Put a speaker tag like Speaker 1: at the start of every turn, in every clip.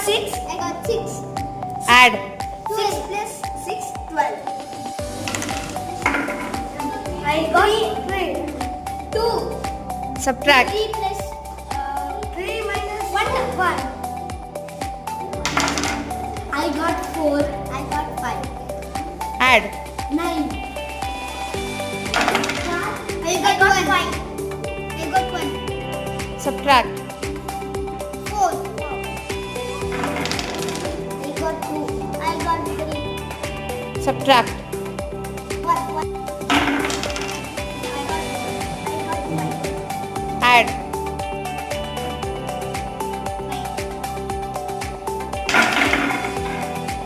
Speaker 1: 6.
Speaker 2: I got 6.
Speaker 3: Add.
Speaker 1: 6 plus 6, 12. I got 3. 2.
Speaker 3: Subtract.
Speaker 2: 3 plus
Speaker 1: 3 minus
Speaker 2: 1.
Speaker 1: 1.
Speaker 2: I got 4. I got 5.
Speaker 3: Add.
Speaker 2: 9.
Speaker 1: I
Speaker 2: I
Speaker 1: got
Speaker 2: got
Speaker 1: 1.
Speaker 2: 5. I got 1.
Speaker 3: Subtract.
Speaker 2: 4. I got 2. I got 3.
Speaker 3: Subtract.
Speaker 2: 1. I got 5.
Speaker 3: Add.
Speaker 2: 5.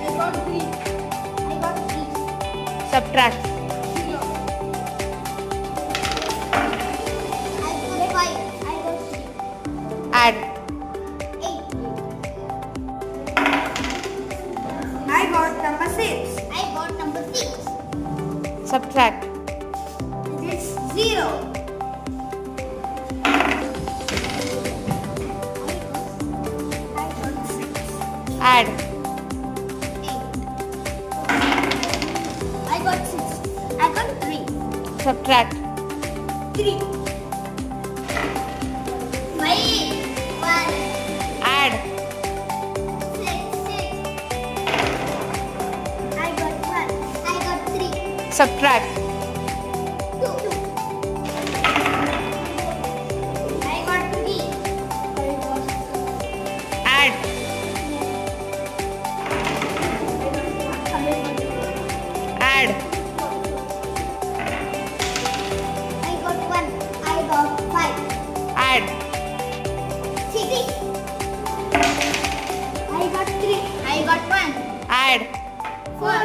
Speaker 2: I got 3. I got 3.
Speaker 3: Subtract.
Speaker 2: 0. I got 5. I got 3.
Speaker 3: Add.
Speaker 2: 8.
Speaker 1: I got number 6.
Speaker 2: I got number 6.
Speaker 3: Subtract.
Speaker 1: It is 0.
Speaker 2: I got 6.
Speaker 3: Add.
Speaker 2: 8. I got 6. I got 3.
Speaker 3: Subtract.
Speaker 2: 3. 5. 1.
Speaker 3: Add.
Speaker 2: 6. I got 1. I got 3.
Speaker 3: Subtract.
Speaker 2: 2. I got 3.
Speaker 3: Add. Add.
Speaker 2: I got 1. I got 5.
Speaker 3: Add.
Speaker 2: 6. I got 3. I got 1.
Speaker 3: Add.
Speaker 2: 4.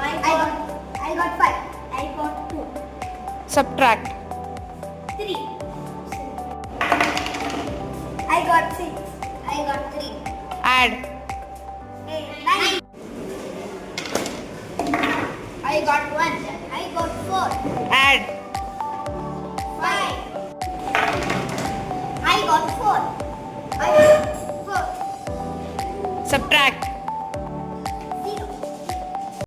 Speaker 2: I got 5. I got 2.
Speaker 3: Subtract.
Speaker 2: 3.
Speaker 1: I got 6.
Speaker 2: I got 3.
Speaker 3: Add.
Speaker 2: 9. I got 1. I got 4.
Speaker 3: Add.
Speaker 2: 5. I got 4. I got 4.
Speaker 3: Subtract.